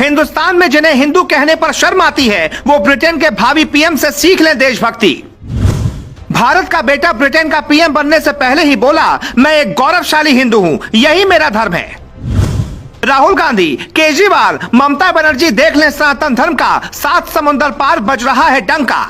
हिंदुस्तान में जिन्हें हिंदू कहने पर शर्म आती है वो ब्रिटेन के भावी पीएम से सीख लें देशभक्ति। भारत का बेटा ब्रिटेन का पीएम बनने से पहले ही बोला, मैं एक गौरवशाली हिंदू हूं, यही मेरा धर्म है। राहुल गांधी, केजरीवाल, ममता बनर्जी, देख लें सनातन धर्म का 7 समुंदर पार बज रहा है डंका।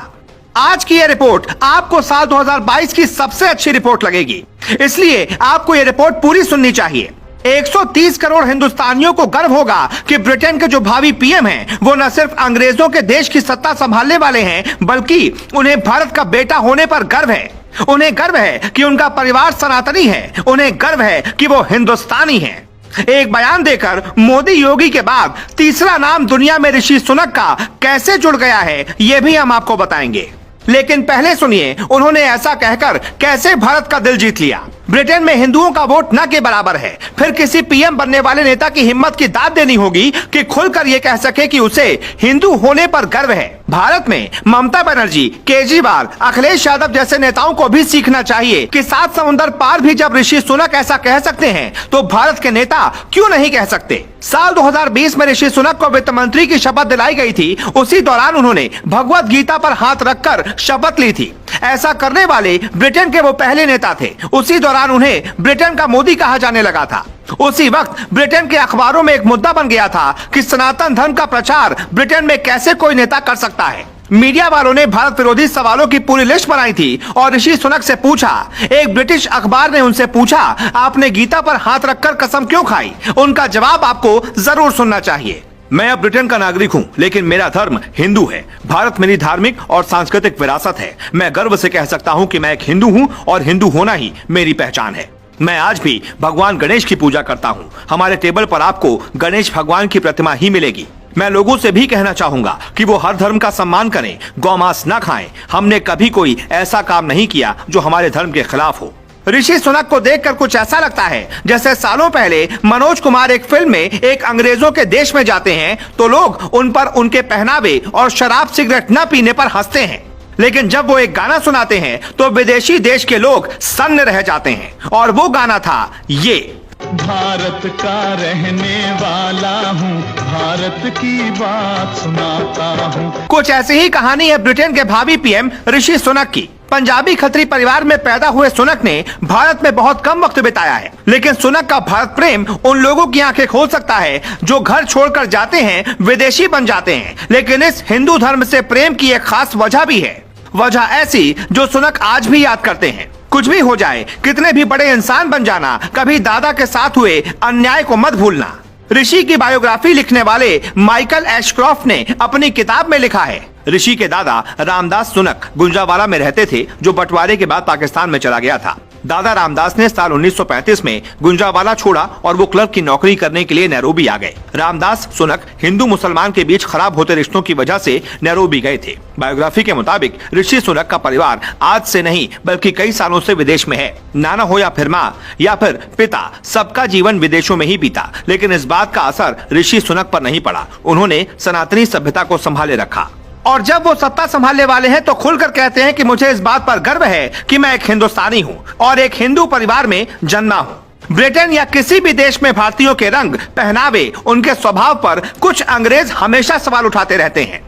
आज की ये रिपोर्ट आपको साल 2022 की सबसे अच्छी रिपोर्ट लगेगी, इसलिए आपको ये रिपोर्ट पूरी सुननी चाहिए। 130 करोड़ हिंदुस्तानियों को गर्व होगा कि ब्रिटेन के जो भावी पीएम हैं, वो न सिर्फ अंग्रेजों के देश की सत्ता संभालने वाले हैं, बल्कि उन्हें भारत का बेटा होने पर गर्व है। उन्हें गर्व है कि उनका परिवार सनातनी है, उन्हें गर्व है कि वो हिंदुस्तानी है। एक बयान देकर मोदी योगी के बाद तीसरा नाम दुनिया में ऋषि सुनक का कैसे जुड़ गया है, ये भी हम आपको बताएंगे। लेकिन पहले सुनिए उन्होंने ऐसा कहकर कैसे भारत का दिल जीत लिया। ब्रिटेन में हिंदुओं का वोट न के बराबर है, फिर किसी पीएम बनने वाले नेता की हिम्मत की दाद देनी होगी कि खुलकर ये कह सके कि उसे हिंदू होने पर गर्व है। भारत में ममता बनर्जी, केजरीवाल, अखिलेश यादव जैसे नेताओं को भी सीखना चाहिए कि 7 समुंदर पार भी जब ऋषि सुनक ऐसा कह सकते हैं तो भारत के नेता क्यों नहीं कह सकते। साल 2020 में ऋषि सुनक को वित्त मंत्री की शपथ दिलाई गई थी। उसी दौरान उन्होंने भगवत गीता पर हाथ रखकर शपथ ली थी। ऐसा करने वाले ब्रिटेन के वो पहले नेता थे। उसी दौरान उन्हें ब्रिटेन का मोदी कहा जाने लगा था। उसी वक्त ब्रिटेन के अखबारों में एक मुद्दा बन गया था कि सनातन धर्म का प्रचार ब्रिटेन में कैसे कोई नेता कर सकता है। मीडिया वालों ने भारत विरोधी सवालों की पूरी लिस्ट बनाई थी और ऋषि सुनक से पूछा। एक ब्रिटिश अखबार ने उनसे पूछा, आपने गीता पर हाथ रखकर कसम क्यों खाई? उनका जवाब आपको जरूर सुनना चाहिए। मैं अब ब्रिटेन का नागरिक हूं, लेकिन मेरा धर्म हिंदू है। भारत मेरी धार्मिक और सांस्कृतिक विरासत है। मैं गर्व से कह सकता हूं कि मैं एक हिंदू हूं और हिंदू होना ही मेरी पहचान है। मैं आज भी भगवान गणेश की पूजा करता हूं। हमारे टेबल पर आपको गणेश भगवान की प्रतिमा ही मिलेगी। मैं लोगों से भी कहना चाहूंगा कि वो हर धर्म का सम्मान करें, गौमांस न खाएं। हमने कभी कोई ऐसा काम नहीं किया जो हमारे धर्म के खिलाफ हो। ऋषि सुनक को देखकर कुछ ऐसा लगता है जैसे सालों पहले मनोज कुमार एक फिल्म में एक अंग्रेजों के देश में जाते हैं तो लोग उन पर उनके पहनावे और शराब सिगरेट न पीने पर हंसते हैं, लेकिन जब वो एक गाना सुनाते हैं तो विदेशी देश के लोग सन्न रह जाते हैं। और वो गाना था ये, भारत का रहने वाला हूँ, भारत की बात सुनाता हूँ। कुछ ऐसी ही कहानी है ब्रिटेन के भावी पीएम ऋषि सुनक की। पंजाबी खत्री परिवार में पैदा हुए सुनक ने भारत में बहुत कम वक्त बिताया है, लेकिन सुनक का भारत प्रेम उन लोगों की आंखें खोल सकता है जो घर छोड़कर जाते हैं, विदेशी बन जाते हैं। लेकिन इस हिंदू धर्म से प्रेम की एक खास वजह भी है, वजह ऐसी जो सुनक आज भी याद करते हैं। कुछ भी हो जाए, कितने भी बड़े इंसान बन जाना, कभी दादा के साथ हुए अन्याय को मत भूलना। ऋषि की बायोग्राफी लिखने वाले माइकल एशक्रॉफ्ट ने अपनी किताब में लिखा है, ऋषि के दादा रामदास सुनक गुंजावाला में रहते थे, जो बंटवारे के बाद पाकिस्तान में चला गया था। दादा रामदास ने साल 1935 में गुंजावाला छोड़ा और वो क्लर्क की नौकरी करने के लिए नैरोबी आ गए। रामदास सुनक हिंदू मुसलमान के बीच खराब होते रिश्तों की वजह से नैरोबी गए थे। बायोग्राफी के मुताबिक ऋषि सुनक का परिवार आज से नहीं बल्कि कई सालों से विदेश में है। नाना हो या फिर माँ या फिर पिता, सबका जीवन विदेशों में ही बीता, लेकिन इस बात का असर ऋषि सुनक पर नहीं पड़ा। उन्होंने सनातनी सभ्यता को संभाले रखा और जब वो सत्ता संभालने वाले हैं तो खुलकर कहते हैं कि मुझे इस बात पर गर्व है कि मैं एक हिंदुस्तानी हूँ और एक हिंदू परिवार में जन्मा हूँ। ब्रिटेन या किसी भी देश में भारतीयों के रंग, पहनावे, उनके स्वभाव पर कुछ अंग्रेज हमेशा सवाल उठाते रहते हैं।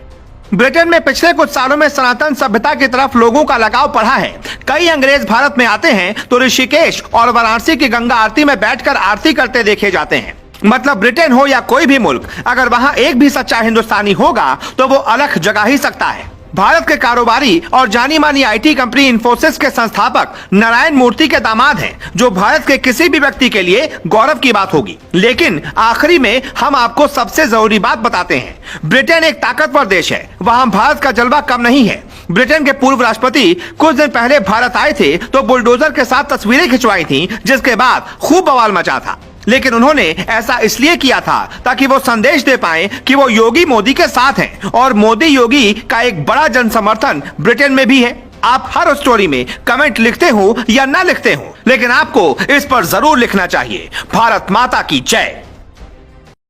ब्रिटेन में पिछले कुछ सालों में सनातन सभ्यता की तरफ लोगों का लगाव बढ़ा है। कई अंग्रेज भारत में आते हैं तो ऋषिकेश और वाराणसी की गंगा आरती में बैठकर आरती करते देखे जाते हैं। मतलब ब्रिटेन हो या कोई भी मुल्क, अगर वहाँ एक भी सच्चा हिंदुस्तानी होगा तो वो अलग जगा ही सकता है। भारत के कारोबारी और जानी मानी आईटी कंपनी इन्फोसिस के संस्थापक नारायण मूर्ति के दामाद हैं, जो भारत के किसी भी व्यक्ति के लिए गौरव की बात होगी। लेकिन आखिरी में हम आपको सबसे जरूरी बात बताते हैं। ब्रिटेन एक ताकतवर देश है, वहाँ भारत का जलवा कम नहीं है। ब्रिटेन के पूर्व राष्ट्रपति कुछ दिन पहले भारत आए थे तो बुलडोजर के साथ तस्वीरें खिंचवाई थी, जिसके बाद खूब बवाल मचा था। लेकिन उन्होंने ऐसा इसलिए किया था ताकि वो संदेश दे पाएं कि वो योगी मोदी के साथ हैं और मोदी योगी का एक बड़ा जन समर्थन ब्रिटेन में भी है। आप हर स्टोरी में कमेंट लिखते हो या ना लिखते हो, लेकिन आपको इस पर जरूर लिखना चाहिए, भारत माता की जय।